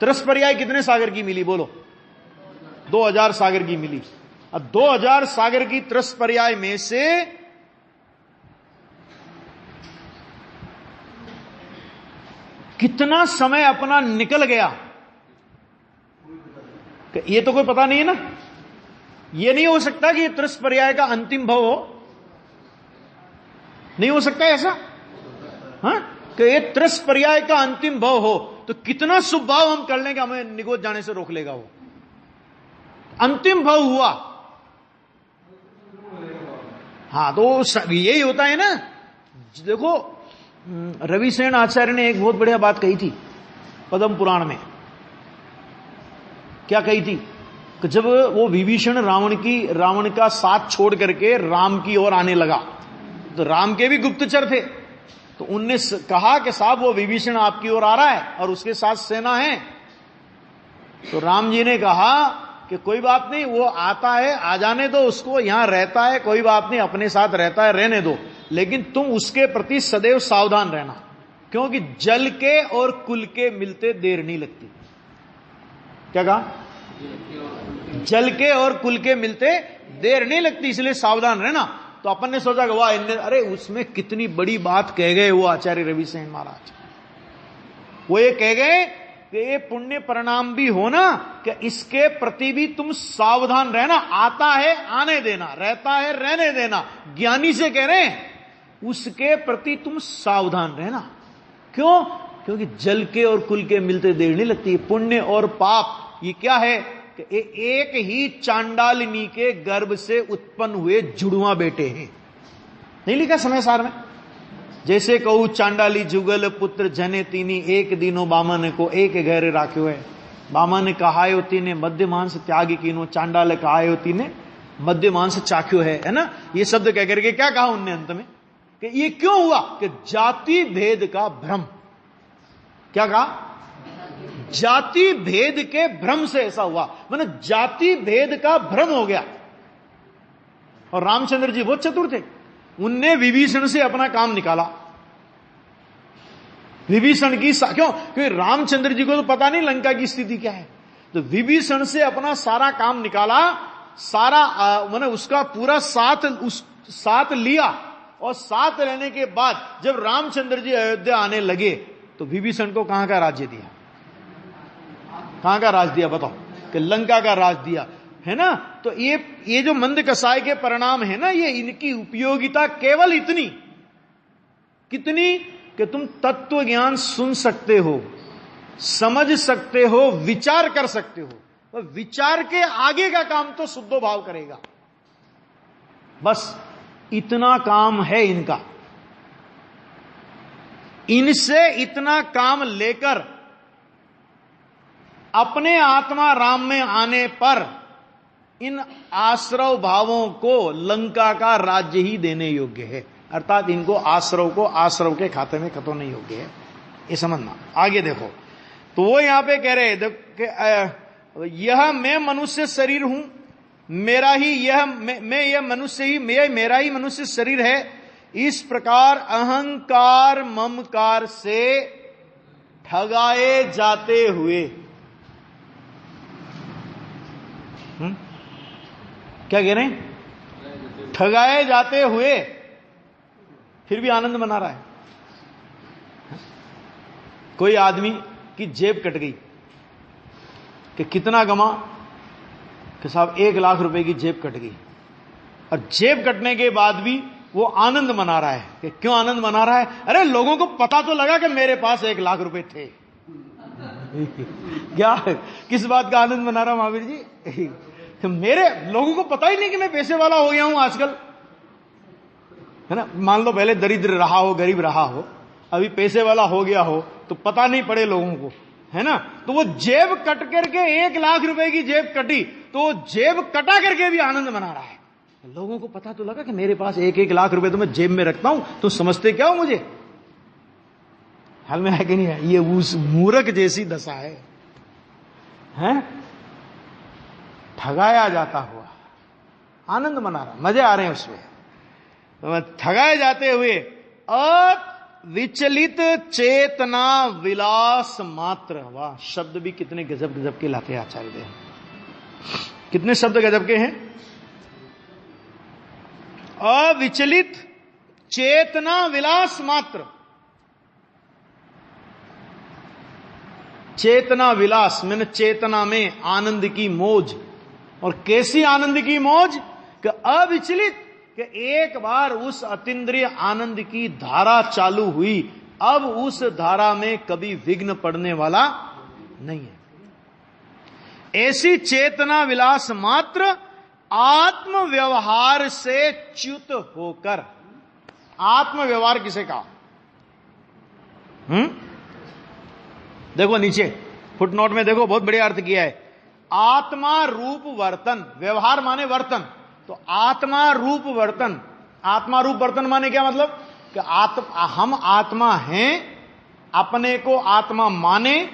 त्रस पर्याय कितने सागर की मिली बोलो? 2000 सागर की मिली। अब 2000 सागर की त्रस पर्याय में से कितना समय अपना निकल गया, ये तो कोई पता नहीं है ना। ये नहीं हो सकता कि ये त्रस पर्याय का अंतिम भव हो, नहीं हो सकता ऐसा, हाँ, कि ये त्रस पर्याय का अंतिम भव हो तो कितना शुभ भाव हम कर लेंगे, हमें निगोद जाने से रोक लेगा वो। अंतिम भव हुआ, हाँ, तो यही होता है ना। देखो, रविसेन आचार्य ने एक बहुत बढ़िया बात कही थी पद्म पुराण में। क्या कही थी? कि जब वो विभीषण रावण का साथ छोड़ करके राम की ओर आने लगा, तो राम के भी गुप्तचर थे, तो उनने कहा कि साहब वो विभीषण आपकी ओर आ रहा है और उसके साथ सेना है। तो राम जी ने कहा कि कोई बात नहीं, वो आता है, आ जाने दो उसको, यहां रहता है, कोई बात नहीं, अपने साथ रहता है, रहने दो, लेकिन तुम उसके प्रति सदैव सावधान रहना, क्योंकि जल के और कुल के मिलते देर नहीं लगती। क्या कहा? जल के और कुल के मिलते देर नहीं लगती, इसलिए सावधान रहना। तो अपन ने सोचा कि वाह, अरे उसमें कितनी बड़ी बात कह गए वो आचार्य रविसेन महाराज। वो ये कह गए कि ये पुण्य परिणाम भी हो ना, कि इसके प्रति भी तुम सावधान रहना। आता है आने देना, रहता है रहने देना, ज्ञानी से कह रहे हैं, उसके प्रति तुम सावधान रहना। क्यों? क्योंकि जल के और कुल के मिलते देर नहीं लगती। पुण्य और पाप ये क्या है कि एक ही चांडालिनी के गर्भ से उत्पन्न हुए जुड़वा बेटे हैं। नहीं लिखा समय सार में? जैसे कहू चांडाली जुगल पुत्र जने तीनी, एक दिनो बामन को एक घर राख्यो है। बामन कहायो तीने मध्य मांस त्याग कीनो, चांडाल कहायो तीने मध्य मांस चाख्यो है ना। ये शब्द कह करके क्या कहा उनने अंत में? कि ये क्यों हुआ? कि जाति भेद का भ्रम। क्या कहा? जाति भेद के भ्रम से ऐसा हुआ, माने जाति भेद का भ्रम हो गया। और रामचंद्र जी बहुत चतुर थे, उनने विभीषण से अपना काम निकाला। विभीषण की क्यों? क्योंकि रामचंद्र जी को तो पता नहीं लंका की स्थिति क्या है, तो विभीषण से अपना सारा काम निकाला, सारा माने उसका पूरा साथ लिया। और साथ रहने के बाद जब रामचंद्र जी अयोध्या आने लगे तो विभीषण को कहां का राज्य दिया? कहां का राज दिया बताओ? कि लंका का राज दिया, है ना। तो ये जो मंद कसाय के परिणाम है ना, ये इनकी उपयोगिता केवल इतनी, कितनी कि तुम तत्व ज्ञान सुन सकते हो, समझ सकते हो, विचार कर सकते हो, और विचार के आगे का काम तो शुद्धो भाव करेगा। बस इतना काम है इनका। इनसे इतना काम लेकर अपने आत्मा राम में आने पर इन आश्रव भावों को लंका का राज्य ही देने योग्य है। अर्थात इनको आश्रव के खाते में खतो नहीं योग्य है, ये समझना। आगे देखो, तो वो यहां पे कह रहे कि यह मैं मनुष्य शरीर हूं, मेरा ही यह मैं यह मनुष्य ही मेरा ही मनुष्य शरीर है। इस प्रकार अहंकार ममकार से ठगाए जाते हुए, क्या कह रहे हैं? ठगाए जाते हुए फिर भी आनंद मना रहा है। कोई आदमी की जेब कट गई, कि कितना गमा? कि साहब 1 लाख रुपए की जेब कट गई। और जेब कटने के बाद भी वो आनंद मना रहा है। कि क्यों आनंद मना रहा है? अरे लोगों को पता तो लगा कि मेरे पास 1 लाख रुपए थे। क्या, किस बात का आनंद मना रहा महावीर जी? मेरे लोगों को पता ही नहीं कि मैं पैसे वाला हो गया हूं आजकल, है ना। मान लो पहले दरिद्र रहा हो, गरीब रहा हो, अभी पैसे वाला हो गया हो, तो पता नहीं पड़े लोगों को, है ना। तो वो जेब कट करके 1 लाख रुपए की जेब कटी, तो वो जेब कटा करके भी आनंद मना रहा है। लोगों को पता तो लगा कि मेरे पास 1-1 लाख रुपए तो मैं जेब में रखता हूं, तो समझते क्या हो मुझे? हाल में है कि नहीं है? ये उस मूर्ख जैसी दशा है, हैं? ठगाया जाता हुआ आनंद मना रहा, मजे आ रहे हैं उसमें। ठगाए जाते हुए अविचलित चेतना विलास मात्र। वाह, शब्द भी कितने गजब गजब के लाते हैं आचार्य देव। कितने शब्द गजब के हैं। अविचलित चेतना विलास मात्र। चेतना विलास मैंने चेतना में आनंद की मौज। और कैसी आनंद की मौज कि अविचलित, कि एक बार उस अतीन्द्रिय आनंद की धारा चालू हुई, अब उस धारा में कभी विघ्न पड़ने वाला नहीं है। ऐसी चेतना विलास मात्र आत्म व्यवहार से च्युत होकर। आत्म व्यवहार किसे कहा? देखो नीचे फुटनोट में देखो, बहुत बढ़िया अर्थ किया है। आत्मा रूप वर्तन, व्यवहार माने वर्तन, तो आत्मा रूप वर्तन। आत्मा रूप वर्तन माने क्या मतलब? कि हम आत्मा हैं, अपने को आत्मा माने,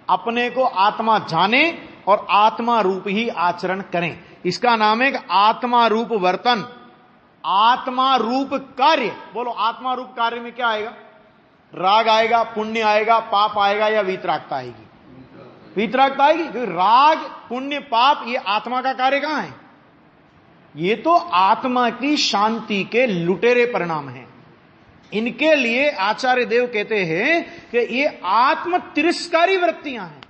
अपने को आत्मा जाने और आत्मा रूप ही आचरण करें। इसका नाम है आत्मा रूप वर्तन। आत्मा रूप कार्य। बोलो, आत्मा रूप कार्य में क्या आएगा? राग आएगा, पुण्य आएगा, पाप आएगा या वीतरागता आएगी? वीतरागता आएगी, क्योंकि राग पुण्य पाप ये आत्मा का कार्य कहां है? ये तो आत्मा की शांति के लुटेरे परिणाम हैं। इनके लिए आचार्य देव कहते हैं कि ये आत्म तिरस्कारी वृत्तियां हैं।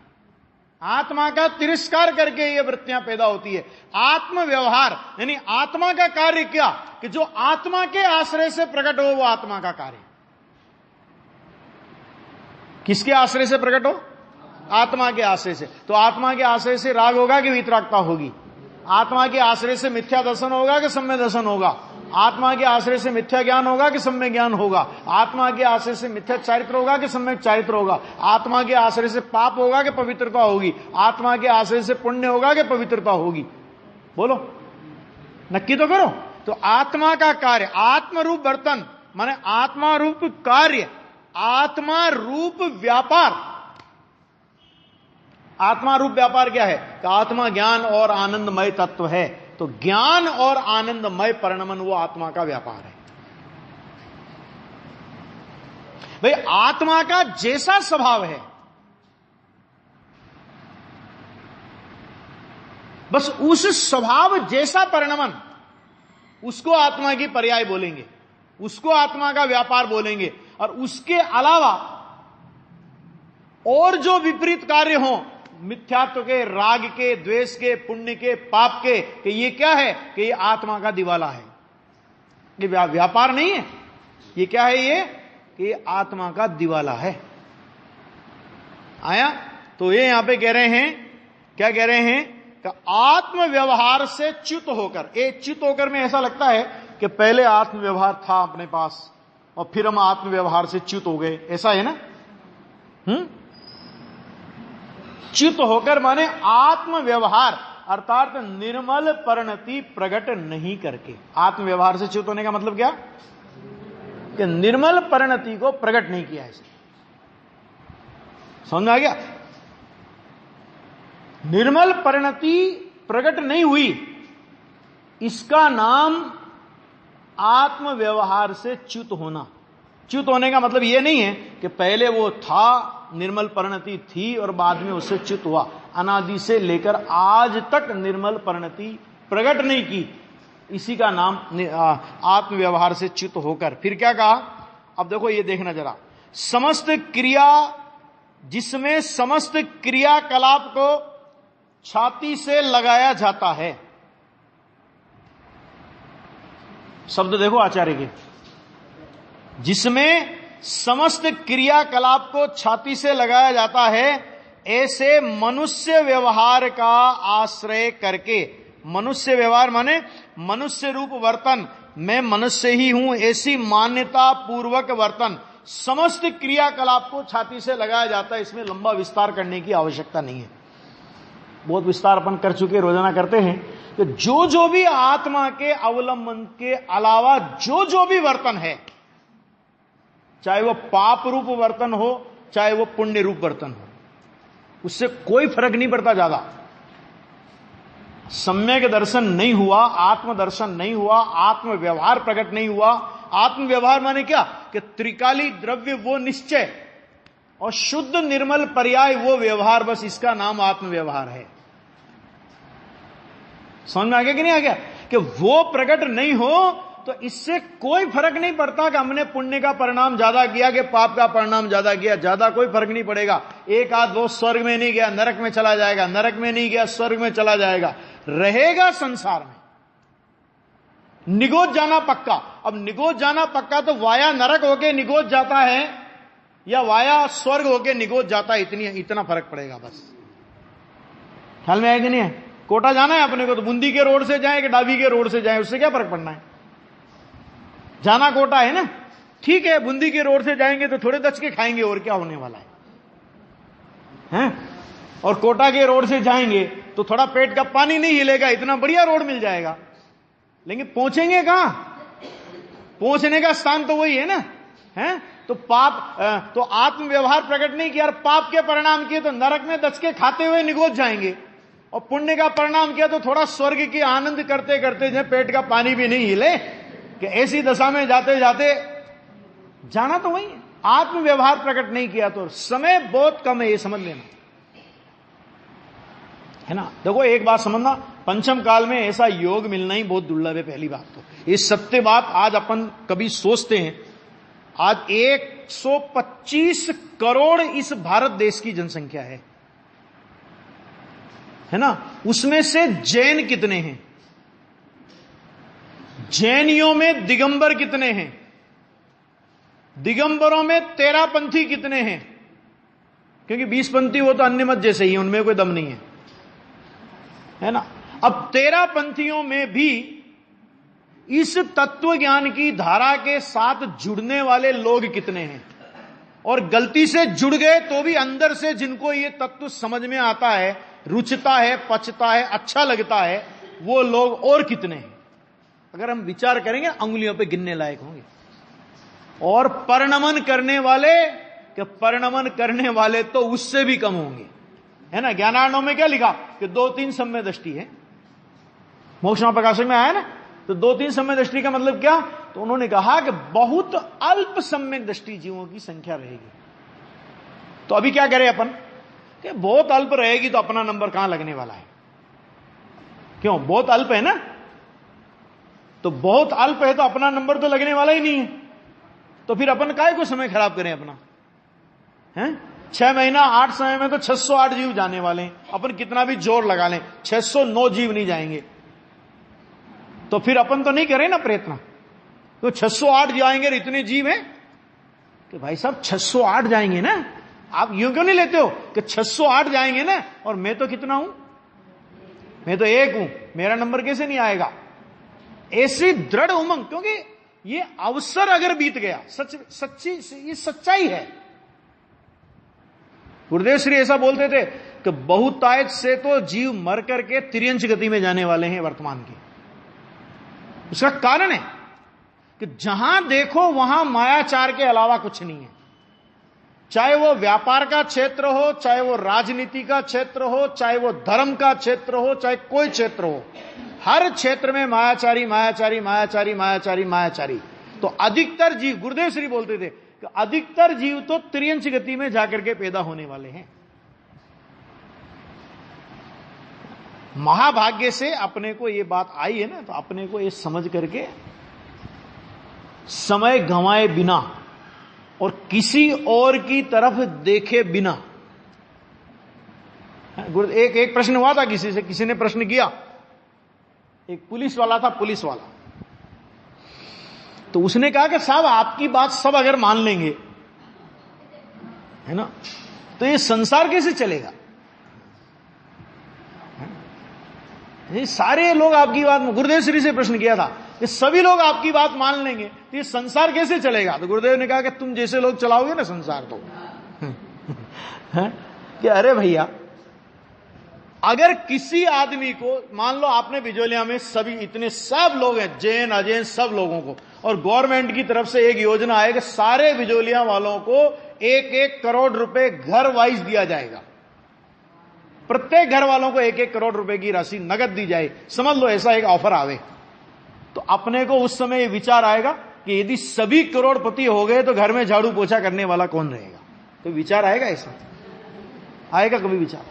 आत्मा का तिरस्कार करके ये वृत्तियां पैदा होती है। आत्म व्यवहार यानी आत्मा का कार्य क्या? कि जो आत्मा के आश्रय से प्रकट हो वो आत्मा का कार्य। किसके आश्रय से प्रकट हो? आत्मा के आश्रय से। तो आत्मा के आश्रय से राग होगा कि वीतरागता होगी? आत्मा के आश्रय से मिथ्या दर्शन होगा कि सम्यक दर्शन होगा? आत्मा के आश्रय से मिथ्या ज्ञान होगा कि सम्यक ज्ञान होगा? आत्मा के आश्रय से मिथ्या चारित्र होगा कि सम्यक चारित्र होगा? आत्मा के आश्रय से पाप होगा कि पवित्रता होगी? आत्मा के आश्रय से पुण्य होगा कि पवित्रता होगी? बोलो, नक्की तो करो। तो आत्मा का कार्य, आत्म रूप वर्तन माने आत्मा रूप कार्य, आत्मा रूप व्यापार। आत्मा रूप व्यापार क्या है? कि आत्मा ज्ञान और आनंदमय तत्व है, तो ज्ञान और आनंदमय परिणमन वो आत्मा का व्यापार है। भाई, आत्मा का जैसा स्वभाव है, बस उस स्वभाव जैसा परिणमन, उसको आत्मा की पर्याय बोलेंगे, उसको आत्मा का व्यापार बोलेंगे। और उसके अलावा और जो विपरीत कार्य हो, मिथ्यात्व के, राग के, द्वेष के, पुण्य के, पाप के, कि ये क्या है? कि ये आत्मा का दिवाला है, ये व्यापार नहीं है। ये क्या है? ये कि ये आत्मा का दिवाला है। आया? तो ये यहां पे कह रहे हैं, क्या कह रहे हैं? कि आत्म व्यवहार से च्युत होकर। ये च्युत होकर में ऐसा लगता है कि पहले आत्म व्यवहार था अपने पास और फिर हम आत्म व्यवहार से च्युत हो गए, ऐसा है ना? च्युत होकर माने आत्म व्यवहार अर्थात निर्मल परिणति प्रकट नहीं करके। आत्म व्यवहार से च्युत होने का मतलब क्या? कि निर्मल परिणति को प्रकट नहीं किया है। समझ में आ गया? निर्मल परिणति प्रकट नहीं हुई, इसका नाम आत्म व्यवहार से च्युत होना। च्युत होने का मतलब यह नहीं है कि पहले वो था, निर्मल परिणति थी और बाद में उससे च्युत हुआ। अनादि से लेकर आज तक निर्मल परिणति प्रकट नहीं की, इसी का नाम आत्म व्यवहार से च्युत होकर। फिर क्या कहा? अब देखो ये देखना जरा। समस्त क्रिया, जिसमें समस्त क्रियाकलाप को छाती से लगाया जाता है। शब्द देखो आचार्य के, जिसमें समस्त क्रियाकलाप को छाती से लगाया जाता है, ऐसे मनुष्य व्यवहार का आश्रय करके। मनुष्य व्यवहार माने मनुष्य रूप वर्तन, मैं मनुष्य ही हूं ऐसी मान्यता पूर्वक वर्तन। समस्त क्रियाकलाप को छाती से लगाया जाता है। इसमें लंबा विस्तार करने की आवश्यकता नहीं है, बहुत विस्तार अपन कर चुके, रोजाना करते हैं। कि जो भी आत्मा के अवलंबन के अलावा जो भी वर्तन है, चाहे वो पाप रूप वर्तन हो चाहे वो पुण्य रूप वर्तन हो, उससे कोई फर्क नहीं पड़ता ज्यादा। सम्यक दर्शन नहीं हुआ, आत्म दर्शन नहीं हुआ, आत्म व्यवहार प्रकट नहीं हुआ। आत्म व्यवहार माने क्या? कि त्रिकाली द्रव्य वो निश्चय और शुद्ध निर्मल पर्याय वो व्यवहार, बस इसका नाम आत्म व्यवहार है। समझ में आ गया कि नहीं आ गया? कि वो प्रकट नहीं हो तो इससे कोई फर्क नहीं पड़ता कि हमने पुण्य का परिणाम ज्यादा किया कि पाप का परिणाम ज्यादा किया, ज्यादा कोई फर्क नहीं पड़ेगा। एक आध वो स्वर्ग में नहीं गया नरक में चला जाएगा, नरक में नहीं गया स्वर्ग में चला जाएगा, रहेगा संसार में। निगोज जाना पक्का। अब निगोज जाना पक्का तो वाया नरक होके निगोज जाता है या वाया स्वर्ग होके निगोज जाता है, इतना फर्क पड़ेगा बस। ख्याल में आया कि नहीं है? कोटा जाना है अपने को तो बूंदी के रोड से जाए कि डाबी के रोड से जाए, उससे क्या फर्क पड़ना है? जाना कोटा है ना, ठीक है। बूंदी के रोड से जाएंगे तो थोड़े दच के खाएंगे, और क्या होने वाला है, हैं? और कोटा के रोड से जाएंगे तो थोड़ा पेट का पानी नहीं हिलेगा, इतना बढ़िया रोड मिल जाएगा। लेकिन पहुंचेंगे कहां? पहुंचने का स्थान तो वही है ना, हैं? तो पाप तो आत्म व्यवहार प्रकट नहीं किया, पाप के परिणाम किए तो नरक में दच के खाते हुए निगोज जाएंगे, और पुण्य का परिणाम किया तो थोड़ा स्वर्ग की आनंद करते करते जो पेट का पानी भी नहीं हिले, कि ऐसी दशा में जाते जाते जाना तो वही है। आत्म व्यवहार प्रकट नहीं किया तो समय बहुत कम है, ये समझ लेना है ना। देखो एक बात समझना, पंचम काल में ऐसा योग मिलना ही बहुत दुर्लभ है। पहली बात तो ये सत्य बात आज अपन कभी सोचते हैं, आज 125 करोड़ इस भारत देश की जनसंख्या है ना। उसमें से जैन कितने हैं? जैनियों में दिगंबर कितने हैं? दिगंबरों में 13 पंथी कितने हैं? क्योंकि 20 पंथी वो तो अन्य मत जैसे ही, उनमें कोई दम नहीं है ना। अब 13 पंथियों में भी इस तत्व ज्ञान की धारा के साथ जुड़ने वाले लोग कितने हैं? और गलती से जुड़ गए तो भी अंदर से जिनको ये तत्व समझ में आता है, रुचता है, पचता है, अच्छा लगता है, वो लोग और कितने हैं? अगर हम विचार करेंगे अंगुलियों पे गिनने लायक होंगे। और परिणमन करने वाले तो उससे भी कम होंगे, है ना। ज्ञानार्णव में क्या लिखा कि 2-3 सम्यक दृष्टि है, मोक्षमा प्रकाशक में आया ना। तो 2-3 सम्यक दृष्टि का मतलब क्या? तो उन्होंने कहा कि बहुत अल्प सम्यक दृष्टि जीवों की संख्या रहेगी। तो अभी क्या करें अपन कि बहुत अल्प रहेगी तो अपना नंबर कहां लगने वाला है? क्यों? बहुत अल्प है ना, तो बहुत अल्प है तो अपना नंबर तो लगने वाला ही नहीं है। तो फिर अपन काहे को समय खराब करें अपना, हैं? 6 महीना 8 समय में तो 608 जीव जाने वाले हैं। अपन कितना भी जोर लगा लें 609 जीव नहीं जाएंगे, तो फिर अपन तो नहीं करें ना प्रयत्न। तो 608 जाएंगे, इतने जीव हैं कि भाई साहब 608 जाएंगे ना। आप यूं क्यों नहीं लेते हो कि 608 जाएंगे ना, और मैं तो कितना हूं? मैं तो 1 हूं, मेरा नंबर कैसे नहीं आएगा? ऐसी दृढ़ उमंग, क्योंकि ये अवसर अगर बीत गया, सच्ची ये सच्चाई है। गुरुदेव श्री ऐसा बोलते थे कि बहुतायत से तो जीव मर करके तिर्यंच गति में जाने वाले हैं वर्तमान के। उसका कारण है कि जहां देखो वहां मायाचार के अलावा कुछ नहीं है। चाहे वो व्यापार का क्षेत्र हो, चाहे वो राजनीति का क्षेत्र हो, चाहे वो धर्म का क्षेत्र हो, चाहे कोई क्षेत्र हो, हर क्षेत्र में मायाचारी मायाचारी मायाचारी मायाचारी मायाचारी। तो अधिकतर जीव, गुरुदेव श्री बोलते थे कि अधिकतर जीव तो तिर्यंच गति में जाकर के पैदा होने वाले हैं। महाभाग्य से अपने को ये बात आई है ना, तो अपने को ये समझ करके समय गंवाए बिना और किसी और की तरफ देखे बिना, एक प्रश्न हुआ था किसी से, किसी ने प्रश्न किया, एक पुलिस वाला था, पुलिस वाला, तो उसने कहा कि साहब आपकी बात सब अगर मान लेंगे, है ना, तो ये संसार कैसे चलेगा? ये सारे लोग आपकी बात, गुरुदेव श्री से प्रश्न किया था, ये सभी लोग आपकी बात मान लेंगे तो ये संसार कैसे चलेगा? तो गुरुदेव ने कहा कि तुम जैसे लोग चलाओगे ना संसार तो कि अरे भैया, अगर किसी आदमी को, मान लो आपने बिजोलिया में सभी इतने सब लोग हैं, जैन अजैन सब लोगों को, और गवर्नमेंट की तरफ से एक योजना है कि सारे बिजोलिया वालों को 1-1 करोड़ रुपए घर वाइज दिया जाएगा प्रत्येक घर वालों को 1-1 करोड़ रुपए की राशि नगद दी जाए, समझ लो ऐसा एक ऑफर आवे, तो अपने को उस समय विचार आएगा कि यदि सभी करोड़पति हो गए तो घर में झाड़ू पोछा करने वाला कौन रहेगा? तो विचार आएगा ऐसा? आएगा कभी विचार?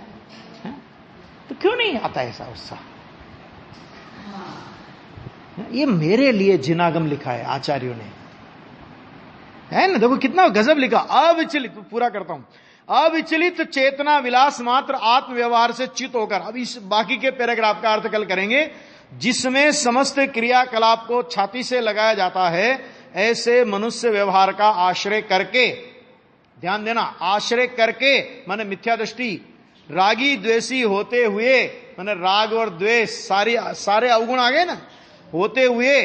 है? तो क्यों नहीं आता ऐसा उत्साह? ये मेरे लिए जिनागम लिखा है आचार्यों ने, है ना? देखो कितना गजब लिखा, अविचलित, पूरा करता हूं, अविचलित चेतना विलास मात्र आत्म व्यवहार से चित होकर, अब इस बाकी के पैराग्राफ का अर्थ कल करेंगे, जिसमें समस्त क्रियाकलाप को छाती से लगाया जाता है, ऐसे मनुष्य व्यवहार का आश्रय करके, ध्यान देना, आश्रय करके माने मिथ्या दृष्टि, रागी द्वेषी होते हुए, माने राग और द्वेष सारे अवगुण आ गए ना, होते हुए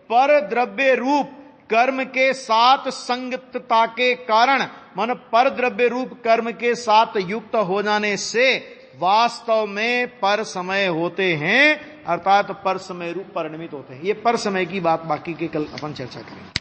पर द्रव्य रूप कर्म के साथ संगतता के कारण, मन पर द्रव्य रूप कर्म के साथ युक्त हो जाने से वास्तव में पर समय होते हैं, अर्थात पर समय रूप परिणमित होते हैं। ये पर समय की बात बाकी के कल अपन चर्चा करेंगे।